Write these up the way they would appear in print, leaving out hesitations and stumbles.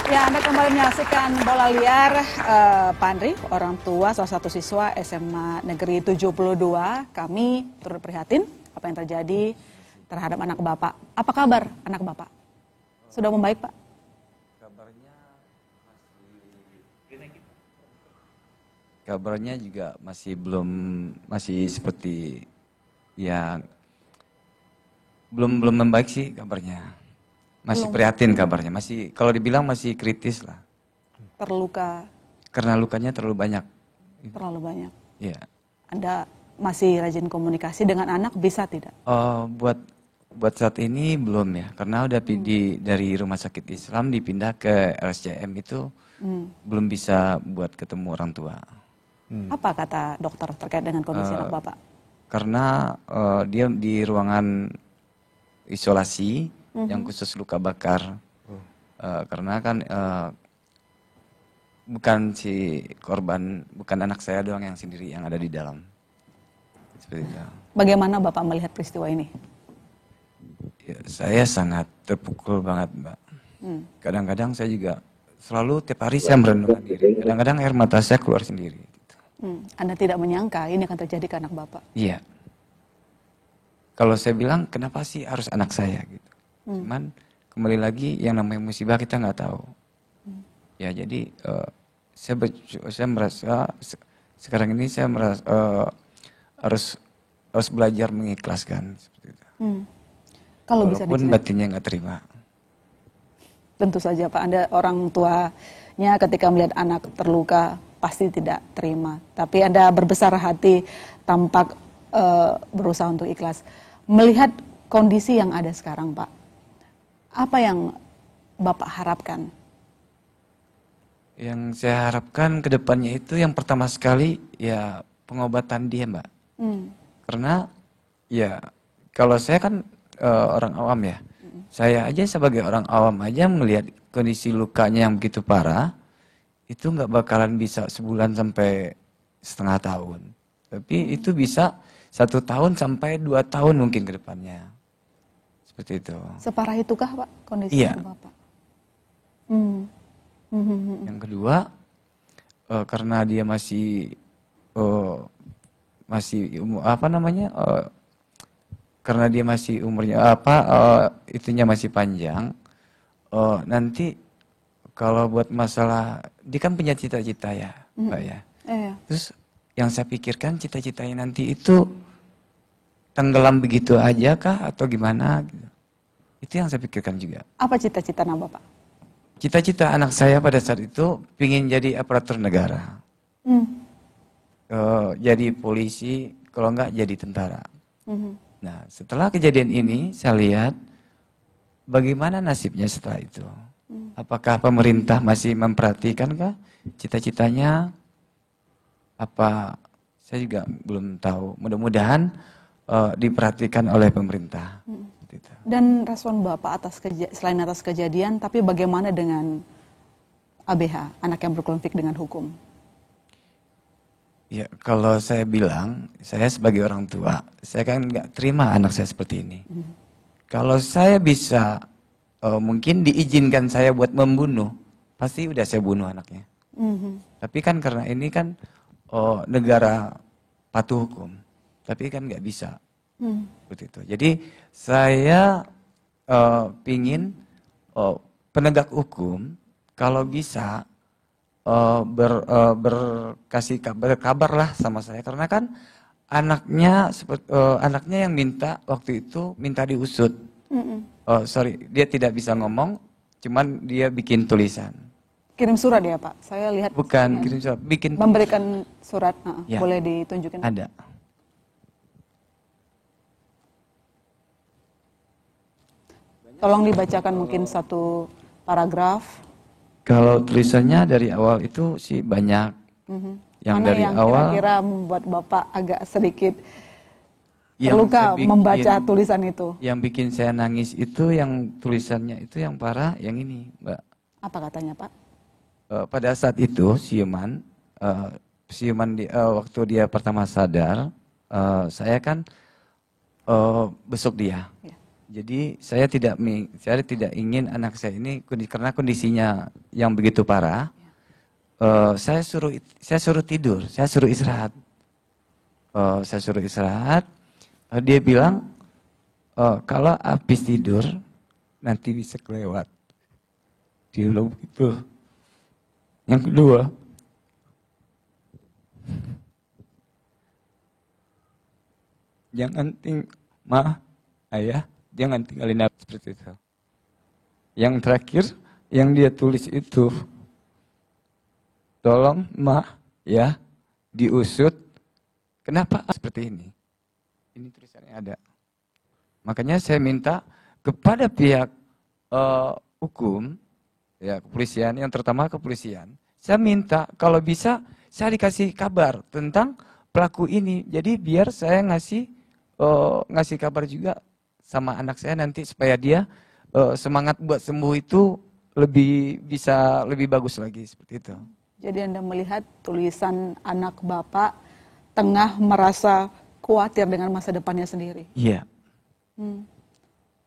Ya, Anda kembali menyaksikan Bola Liar. Pak Andri, orang tua salah satu siswa SMA Negeri 72, kami turut prihatin apa yang terjadi terhadap anak Bapak. Apa kabar anak Bapak? Sudah membaik, Pak? Kabarnya juga masih seperti yang belum membaik sih kabarnya. Masih prihatin kabarnya, kalau dibilang masih kritis lah. Terluka? Karena lukanya terlalu banyak. Terlalu banyak? Iya. Anda masih rajin komunikasi dengan anak, bisa tidak? Buat saat ini belum ya, karena udah dari Rumah Sakit Islam dipindah ke RSCM itu belum bisa buat ketemu orang tua. Apa kata dokter terkait dengan kondisi anak Bapak? Karena dia di ruangan isolasi yang khusus luka bakar. Karena kan bukan si korban, bukan anak saya doang yang sendiri yang ada di dalam. Seperti itu. Bagaimana Bapak melihat peristiwa ini? Ya, saya sangat terpukul banget, Mbak. Kadang-kadang saya juga selalu tiap hari saya merenungkan diri. Kadang-kadang air mata saya keluar sendiri. Anda tidak menyangka ini akan terjadi ke anak Bapak? Iya. Kalau saya bilang, kenapa sih harus anak saya gitu. Cuman kembali lagi yang namanya musibah kita nggak tahu. Ya jadi saya merasa sekarang ini saya merasa harus belajar mengikhlaskan seperti itu. Kalau bisa walaupun batinnya nggak terima. Tentu saja Pak, Anda orang tuanya ketika melihat anak terluka pasti tidak terima. Tapi Anda berbesar hati, tampak berusaha untuk ikhlas. Melihat kondisi yang ada sekarang Pak, apa yang Bapak harapkan? Yang saya harapkan ke depannya itu yang pertama sekali ya pengobatan dia, Mbak. Karena ya kalau saya kan orang awam ya. Saya aja sebagai orang awam aja melihat kondisi lukanya yang begitu parah, itu nggak bakalan bisa sebulan sampai setengah tahun. Tapi itu bisa 1 tahun sampai 2 tahun mungkin ke depannya. Seperti itu. Separah itukah Pak kondisi Bapak? Yang kedua, karena dia masih karena dia masih umurnya itunya masih panjang, nanti kalau buat masalah dia kan punya cita-cita ya, Mbak ya. Terus yang saya pikirkan cita-citanya nanti itu tenggelam begitu aja kah atau gimana gitu. Itu yang saya pikirkan juga. Apa cita-cita anak Bapak? Cita-cita anak saya pada saat itu ingin jadi aparatur negara. Jadi polisi, kalau enggak jadi tentara. Nah, setelah kejadian ini saya lihat bagaimana nasibnya setelah itu. Apakah pemerintah masih memperhatikankah cita-citanya? Apa saya juga belum tahu. Mudah-mudahan diperhatikan oleh pemerintah. Dan respon Bapak selain atas kejadian, tapi bagaimana dengan ABH, anak yang berkonflik dengan hukum? Ya, kalau saya bilang, saya sebagai orang tua, saya kan nggak terima anak saya seperti ini. Kalau saya bisa, mungkin diizinkan saya buat membunuh, pasti udah saya bunuh anaknya. Tapi kan karena ini kan negara patuh hukum, tapi kan nggak bisa. Seperti itu. Jadi saya pingin penegak hukum kalau bisa berkabar lah sama saya, karena kan anaknya yang minta waktu itu minta diusut. Dia tidak bisa ngomong, cuman dia bikin tulisan. Kirim surat ya Pak? Saya lihat. Bukan kirim surat, bikin. Memberikan surat, ya, boleh ditunjukin? Ada. Tolong dibacakan mungkin satu paragraf. Kalau tulisannya dari awal itu sih banyak. Yang mana dari yang awal kira-kira membuat Bapak agak sedikit terluka membaca tulisan itu? Yang bikin saya nangis itu yang tulisannya itu yang parah, yang ini, Mbak. Apa katanya Pak? Pada saat itu siuman waktu dia pertama sadar, saya kan besuk dia. Jadi saya tidak ingin anak saya ini karena kondisinya yang begitu parah. Saya suruh tidur, saya suruh istirahat. Saya suruh istirahat. Dia bilang kalau habis tidur nanti bisa kelewat. Dia bilang begitu. Yang kedua, jangan ayah, jangan tinggalin aku seperti itu. Yang terakhir yang dia tulis itu, tolong ya diusut. Kenapa seperti ini? Ini tulisannya ada. Makanya saya minta kepada pihak hukum, ya kepolisian, yang terutama kepolisian, saya minta kalau bisa saya dikasih kabar tentang pelaku ini. Jadi biar saya ngasih kabar juga sama anak saya nanti supaya dia semangat buat sembuh itu bisa lebih bagus lagi seperti itu. Jadi Anda melihat tulisan anak Bapak tengah merasa khawatir dengan masa depannya sendiri. Iya.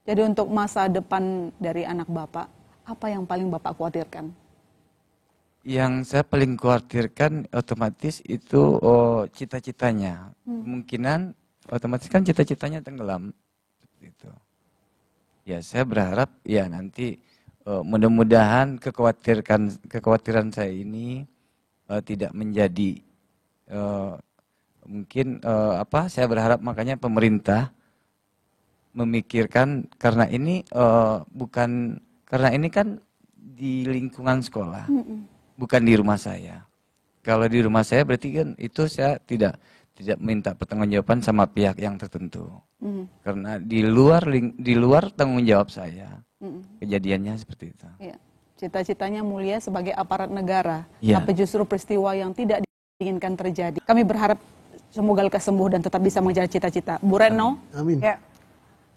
Jadi untuk masa depan dari anak Bapak, apa yang paling Bapak khawatirkan? Yang saya paling khawatirkan otomatis itu cita-citanya. Kemungkinan otomatis kan cita-citanya tenggelam. Seperti itu. Ya saya berharap ya nanti mudah-mudahan kekhawatiran saya ini tidak menjadi saya berharap makanya pemerintah memikirkan karena ini kan di lingkungan sekolah, bukan di rumah saya. Kalau di rumah saya berarti kan itu saya tidak minta pertanggungjawaban sama pihak yang tertentu. Karena di luar tanggung jawab saya. Kejadiannya seperti itu. Ya. Cita-citanya mulia sebagai aparat negara, ya. Tapi justru peristiwa yang tidak diinginkan terjadi. Kami berharap semoga lekas sembuh dan tetap bisa mengejar cita-cita. Bu Retno, amin. Ya.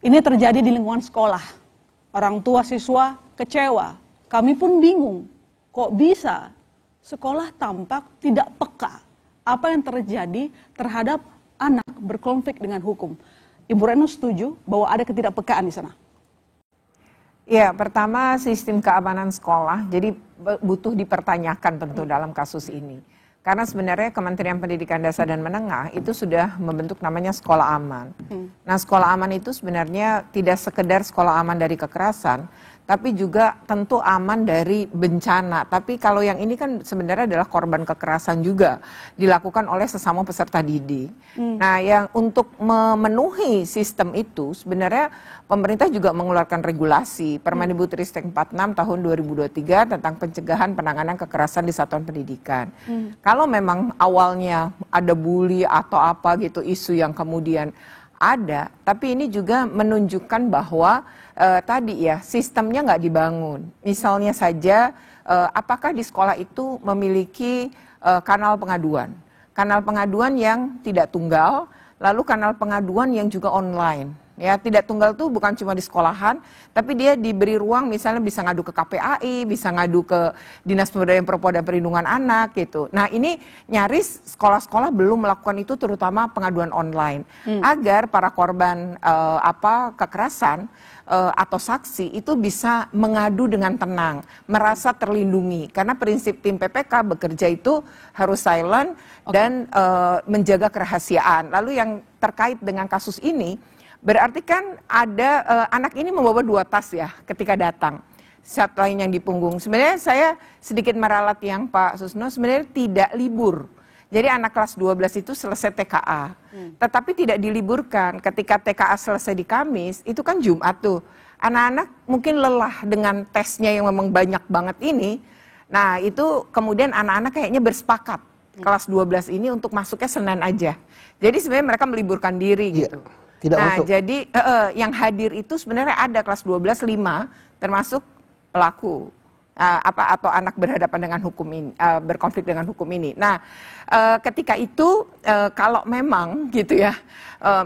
Ini terjadi di lingkungan sekolah. Orang tua siswa kecewa. Kami pun bingung. Kok bisa sekolah tampak tidak peka apa yang terjadi terhadap anak berkonflik dengan hukum. Ibu Retno setuju bahwa ada ketidakpekaan di sana? Ya, pertama sistem keamanan sekolah, jadi butuh dipertanyakan tentu dalam kasus ini. Karena sebenarnya Kementerian Pendidikan Dasar dan Menengah itu sudah membentuk namanya sekolah aman. Nah, sekolah aman itu sebenarnya tidak sekedar sekolah aman dari kekerasan, tapi juga tentu aman dari bencana. Tapi kalau yang ini kan sebenarnya adalah korban kekerasan juga dilakukan oleh sesama peserta didik. Nah, yang untuk memenuhi sistem itu sebenarnya pemerintah juga mengeluarkan regulasi Permendikbudristek 46 tahun 2023 tentang pencegahan penanganan kekerasan di satuan pendidikan. Kalau memang awalnya ada bully atau apa gitu isu yang kemudian ada, tapi ini juga menunjukkan bahwa tadi ya sistemnya nggak dibangun. Misalnya saja apakah di sekolah itu memiliki kanal pengaduan yang tidak tunggal, lalu kanal pengaduan yang juga online. Ya, tidak tunggal itu bukan cuma di sekolahan, tapi dia diberi ruang misalnya bisa ngadu ke KPAI, bisa ngadu ke Dinas Pemberdayaan Perempuan dan Perlindungan Anak gitu. Nah, ini nyaris sekolah-sekolah belum melakukan itu terutama pengaduan online. Agar para korban kekerasan atau saksi itu bisa mengadu dengan tenang, merasa terlindungi. Karena prinsip tim PPK bekerja itu harus silent dan menjaga kerahasiaan. Lalu yang terkait dengan kasus ini, berarti kan ada anak ini membawa 2 tas ya ketika datang. Satu lain yang di punggung. Sebenarnya saya sedikit meralat yang Pak Susno, sebenarnya tidak libur. Jadi anak kelas 12 itu selesai TKA. Tetapi tidak diliburkan. Ketika TKA selesai di Kamis, itu kan Jumat tuh. Anak-anak mungkin lelah dengan tesnya yang memang banyak banget ini. Nah, itu kemudian anak-anak kayaknya bersepakat kelas 12 ini untuk masuknya Senin aja. Jadi sebenarnya mereka meliburkan diri gitu. Tidak nah, masuk. jadi yang hadir itu sebenarnya ada kelas 12 5 termasuk pelaku atau anak berhadapan dengan hukum ini, berkonflik dengan hukum ini. Nah, ketika itu kalau memang gitu ya,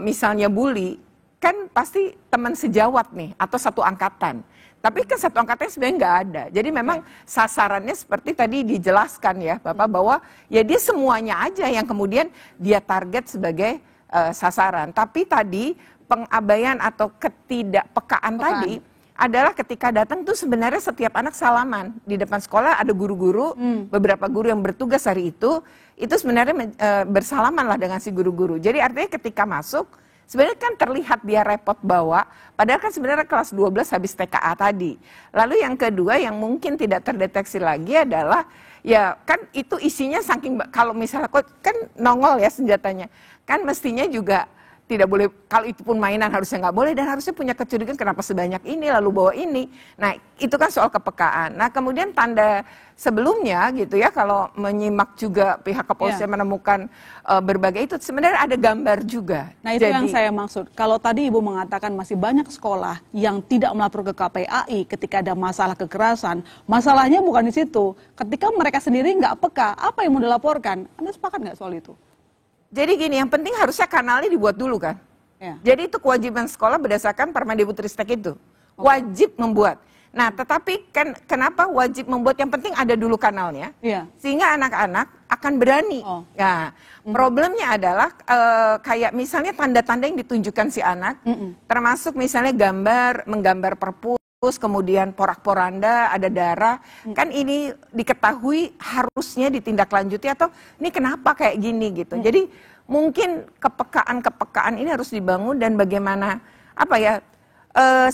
misalnya bully, kan pasti teman sejawat nih atau satu angkatan. Tapi kan satu angkatan sebenarnya nggak ada. Jadi memang sasarannya seperti tadi dijelaskan ya Bapak bahwa ya dia semuanya aja yang kemudian dia target sebagai sasaran. Tapi tadi pengabaian atau ketidakpekaan tadi adalah ketika datang tuh sebenarnya setiap anak salaman di depan sekolah, ada guru-guru, beberapa guru yang bertugas hari itu sebenarnya bersalaman lah dengan si guru-guru. Jadi artinya ketika masuk sebenarnya kan terlihat dia repot bawa, padahal kan sebenarnya kelas 12 habis TKA tadi. Lalu yang kedua yang mungkin tidak terdeteksi lagi adalah ya kan itu isinya saking, kalau misalnya kan nongol ya senjatanya, kan mestinya juga tidak boleh, kalau itu pun mainan harusnya nggak boleh, dan harusnya punya kecurigaan kenapa sebanyak ini lalu bawa ini. Nah itu kan soal kepekaan. Nah kemudian tanda sebelumnya gitu ya, kalau menyimak juga pihak kepolisian menemukan berbagai itu, sebenarnya ada gambar juga. Nah itu yang saya maksud. Kalau tadi Ibu mengatakan masih banyak sekolah yang tidak melapor ke KPAI ketika ada masalah kekerasan, masalahnya bukan di situ. Ketika mereka sendiri nggak peka, apa yang mau dilaporkan? Anda sepakat nggak soal itu? Jadi gini, yang penting harusnya kanalnya dibuat dulu kan. Ya. Jadi itu kewajiban sekolah berdasarkan Permendikbudristek itu. Wajib membuat. Nah tetapi kan kenapa wajib membuat, yang penting ada dulu kanalnya. Ya. Sehingga anak-anak akan berani. Ya, problemnya adalah kayak misalnya tanda-tanda yang ditunjukkan si anak. Termasuk misalnya menggambar perpus, kemudian porak-poranda, ada darah. Kan ini diketahui harusnya ditindaklanjuti, atau ini kenapa kayak gini gitu. Jadi mungkin kepekaan ini harus dibangun, dan bagaimana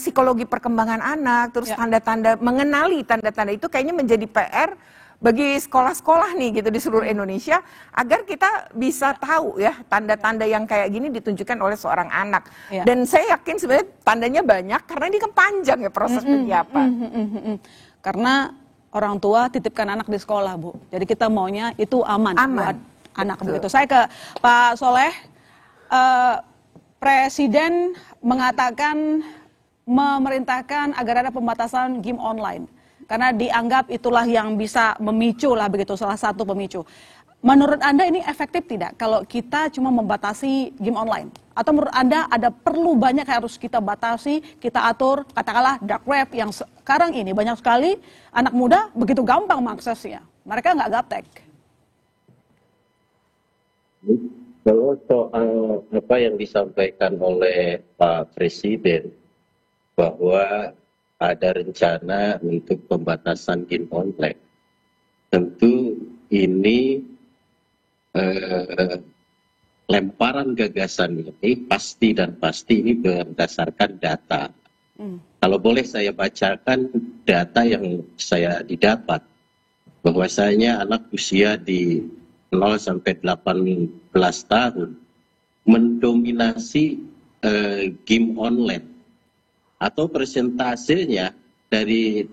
psikologi perkembangan anak, terus tanda-tanda, mengenali tanda-tanda itu kayaknya menjadi PR bagi sekolah-sekolah nih gitu di seluruh Indonesia, agar kita bisa tahu ya tanda-tanda yang kayak gini ditunjukkan oleh seorang anak. Dan saya yakin sebenarnya tandanya banyak karena ini kan panjang ya proses penyiapan. Karena orang tua titipkan anak di sekolah, Bu. Jadi kita maunya itu aman. Buat anak. Begitu. Saya ke Pak Soleh. Presiden mengatakan, memerintahkan agar ada pembatasan game online. Karena dianggap itulah yang bisa memicu lah begitu, salah satu pemicu. Menurut Anda ini efektif tidak kalau kita cuma membatasi game online? Atau menurut Anda ada perlu banyak yang harus kita batasi, kita atur, katakanlah dark web yang sekarang ini banyak sekali anak muda begitu gampang mengaksesnya. Mereka nggak gaptek. Kalau soal apa yang disampaikan oleh Pak Presiden, bahwa ada rencana untuk pembatasan game online. Tentu ini lemparan gagasan ini pasti ini berdasarkan data. Kalau boleh saya bacakan data yang saya didapat, bahwasanya anak usia di 0 sampai 18 tahun mendominasi game online, atau persentasenya dari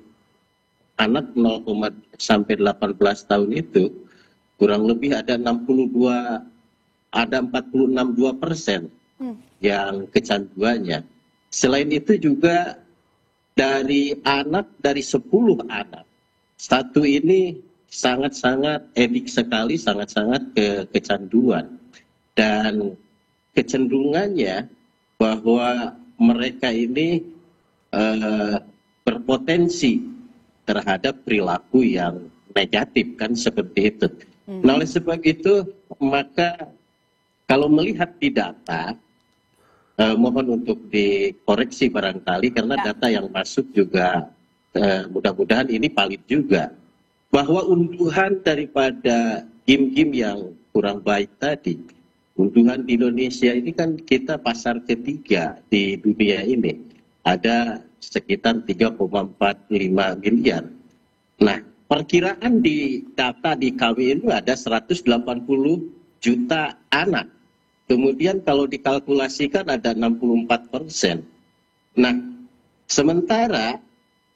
anak 0 sampai 18 tahun itu kurang lebih ada 46,2% yang kecanduannya. Selain itu juga dari 10 anak, satu ini sangat-sangat edik sekali, sangat-sangat kecanduan, dan kecenderungannya bahwa mereka ini berpotensi terhadap perilaku yang negatif, kan seperti itu. Nah oleh sebab itu, maka kalau melihat di data, mohon untuk dikoreksi barangkali, karena data yang masuk juga mudah-mudahan ini valid juga, bahwa unduhan daripada game-game yang kurang baik tadi, unduhan di Indonesia ini kan kita pasar ketiga di dunia ini. Ada sekitar 3,45 miliar. Nah, perkiraan di data di kami itu ada 180 juta anak. Kemudian kalau dikalkulasikan ada 64%. Nah, sementara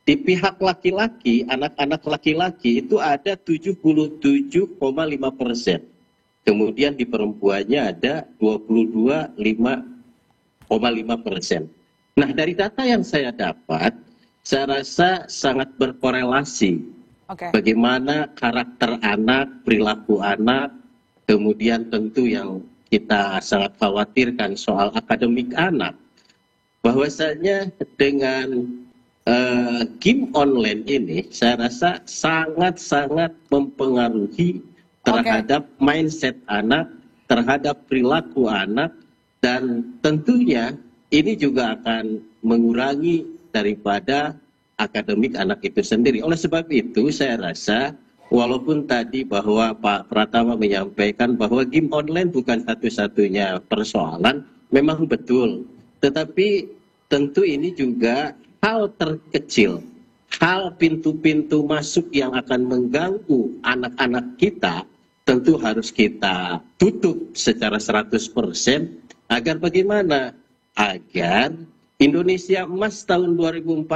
di pihak laki-laki, anak-anak laki-laki itu ada 77,5%. Kemudian di perempuannya ada 22,5%. Nah, dari data yang saya dapat, saya rasa sangat berkorelasi. Bagaimana karakter anak, perilaku anak, kemudian tentu yang kita sangat khawatirkan soal akademik anak. Bahwasanya dengan game online ini, saya rasa sangat-sangat mempengaruhi terhadap mindset anak, terhadap perilaku anak, dan tentunya ini juga akan mengurangi daripada akademik anak itu sendiri. Oleh sebab itu saya rasa walaupun tadi bahwa Pak Pratama menyampaikan bahwa game online bukan satu-satunya persoalan, memang betul. Tetapi tentu ini juga hal terkecil, hal pintu-pintu masuk yang akan mengganggu anak-anak kita tentu harus kita tutup secara 100% agar bagaimana? Agar Indonesia Emas tahun 2045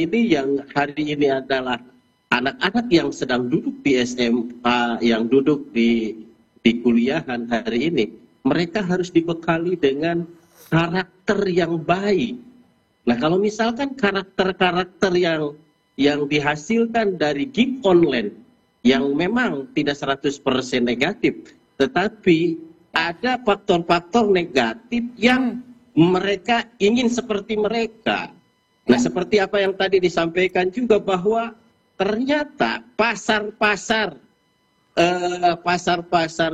ini yang hari ini adalah anak-anak yang sedang duduk di SMA, yang duduk di kuliahan hari ini, mereka harus dibekali dengan karakter yang baik. Nah, kalau misalkan karakter-karakter yang dihasilkan dari game online yang memang tidak 100% negatif, tetapi ada faktor-faktor negatif yang mereka ingin seperti mereka. Nah, seperti apa yang tadi disampaikan juga bahwa ternyata pasar-pasar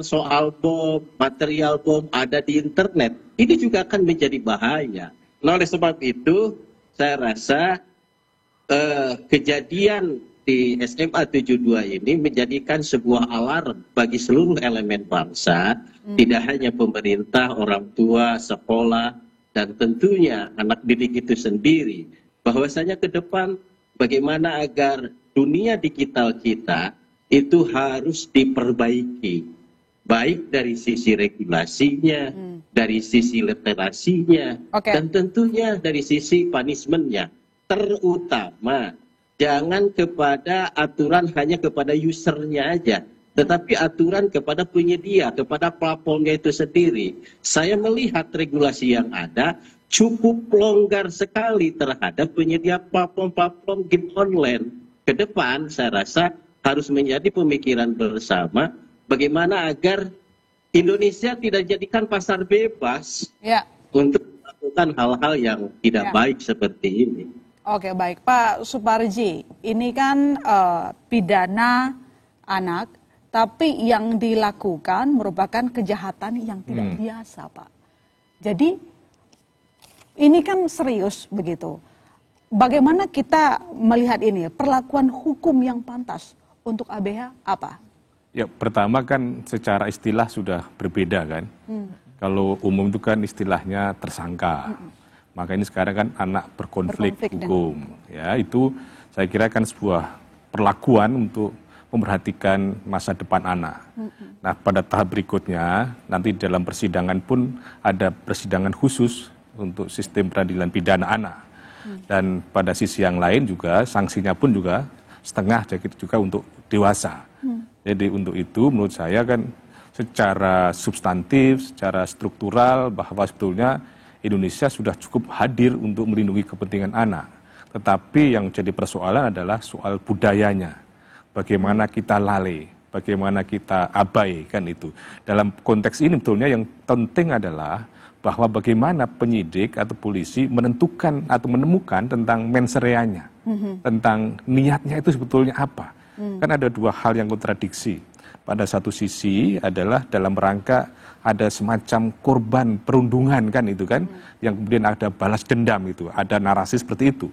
soal bom, material bom ada di internet, ini juga akan menjadi bahaya. Nah, oleh sebab itu saya rasa kejadian di SMA 72 ini menjadikan sebuah alarm bagi seluruh elemen bangsa, tidak hanya pemerintah, orang tua, sekolah, dan tentunya anak didik itu sendiri, bahwasanya ke depan bagaimana agar dunia digital kita itu harus diperbaiki, baik dari sisi regulasinya, dari sisi literasinya, dan tentunya dari sisi punishment-nya. Terutama jangan kepada aturan hanya kepada usernya aja, tetapi aturan kepada penyedia, kepada platformnya itu sendiri. Saya melihat regulasi yang ada cukup longgar sekali terhadap penyedia platform-platform game online. Ke depan saya rasa harus menjadi pemikiran bersama bagaimana agar Indonesia tidak jadikan pasar bebas untuk melakukan hal-hal yang tidak baik seperti ini. Oke, baik. Pak Suparji, ini kan pidana anak, tapi yang dilakukan merupakan kejahatan yang tidak biasa, Pak. Jadi, ini kan serius begitu. Bagaimana kita melihat ini, perlakuan hukum yang pantas untuk ABH apa? Ya, pertama kan secara istilah sudah berbeda kan. Kalau umum itu kan istilahnya tersangka. Maka ini sekarang kan anak berkonflik hukum. Ya, itu saya kira kan sebuah perlakuan untuk memperhatikan masa depan anak. Nah, pada tahap berikutnya nanti dalam persidangan pun ada persidangan khusus untuk sistem peradilan pidana anak. Dan pada sisi yang lain juga sanksinya pun juga setengah juga untuk dewasa. Jadi untuk itu menurut saya kan secara substantif, secara struktural bahwa sebetulnya Indonesia sudah cukup hadir untuk melindungi kepentingan anak. Tetapi yang jadi persoalan adalah soal budayanya. Bagaimana kita lalai, bagaimana kita abai kan itu. Dalam konteks ini betulnya yang penting adalah bahwa bagaimana penyidik atau polisi menentukan atau menemukan tentang mens reanya, tentang niatnya itu sebetulnya apa. Kan ada dua hal yang kontradiksi. Pada satu sisi adalah dalam rangka ada semacam korban perundungan kan itu kan, yang kemudian ada balas dendam itu, ada narasi seperti itu.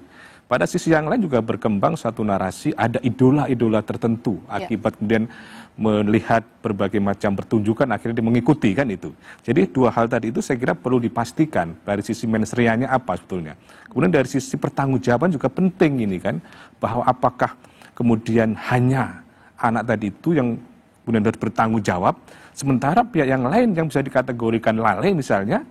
Pada sisi yang lain juga berkembang satu narasi ada idola-idola tertentu akibat kemudian melihat berbagai macam pertunjukan akhirnya dia mengikuti kan itu. Jadi dua hal tadi itu saya kira perlu dipastikan dari sisi mens reanya apa sebetulnya. Kemudian dari sisi pertanggungjawaban juga penting ini kan, bahwa apakah kemudian hanya anak tadi itu yang kemudian harus bertanggung jawab, sementara pihak yang lain yang bisa dikategorikan lalai misalnya,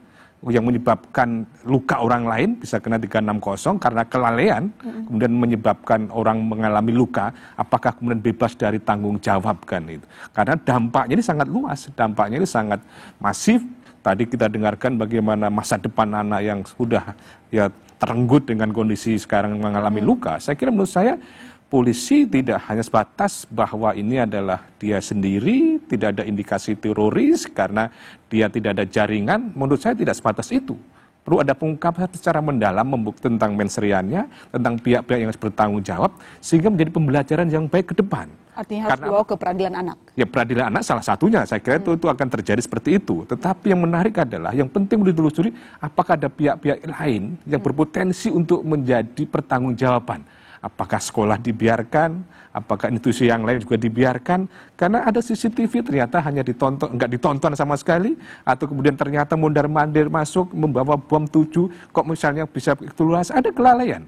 yang menyebabkan luka orang lain bisa kena 360 karena kelalaian, kemudian menyebabkan orang mengalami luka, apakah kemudian bebas dari tanggung jawab kan itu. Karena dampaknya ini sangat luas, dampaknya ini sangat masif. Tadi kita dengarkan bagaimana masa depan anak yang sudah ya terenggut dengan kondisi sekarang mengalami luka. Saya kira menurut saya polisi tidak hanya sebatas bahwa ini adalah dia sendiri, tidak ada indikasi teroris karena dia tidak ada jaringan, menurut saya tidak sebatas itu. perlu ada pengungkapan secara mendalam tentang menseriannya, tentang pihak-pihak yang harus bertanggung jawab, sehingga menjadi pembelajaran yang baik ke depan. Artinya harus dibawa ke peradilan anak. Ya, peradilan anak salah satunya, saya kira itu akan terjadi seperti itu. Tetapi yang menarik adalah, yang penting ditelusuri, apakah ada pihak-pihak lain yang berpotensi untuk menjadi pertanggungjawaban. Apakah sekolah dibiarkan, apakah institusi yang lain juga dibiarkan, karena ada CCTV ternyata hanya nggak ditonton sama sekali, atau kemudian ternyata mondar-mandir masuk membawa bom 7, kok misalnya bisa keluar, ada kelalaian.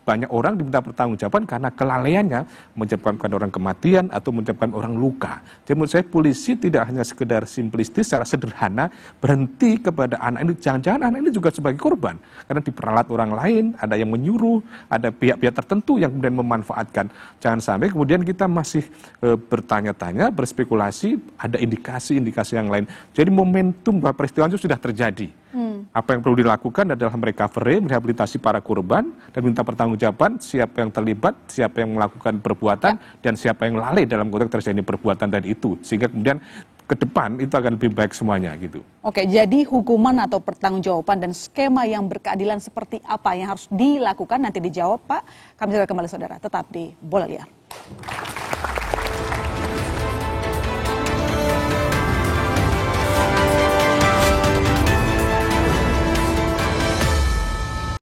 Banyak orang diminta pertanggungjawaban karena kelalaiannya menyebabkan orang kematian atau menyebabkan orang luka. Jadi menurut saya polisi tidak hanya sekedar simplistis secara sederhana berhenti kepada anak ini, jangan-jangan anak ini juga sebagai korban karena diperalat orang lain, ada yang menyuruh, ada pihak-pihak tertentu yang kemudian memanfaatkan. Jangan sampai kemudian kita masih bertanya-tanya, berspekulasi, ada indikasi-indikasi yang lain. Jadi momentum bahwa peristiwa itu sudah terjadi. Apa yang perlu dilakukan adalah recovery, merehabilitasi para korban, dan minta pertanggungjawaban siapa yang terlibat, siapa yang melakukan perbuatan, dan siapa yang lalai dalam konteks terjadi perbuatan tadi itu. Sehingga kemudian ke depan itu akan lebih baik semuanya gitu. Oke, jadi hukuman atau pertanggungjawaban dan skema yang berkeadilan seperti apa yang harus dilakukan nanti dijawab Pak. Kami segera kembali saudara, tetap di Bola Liar.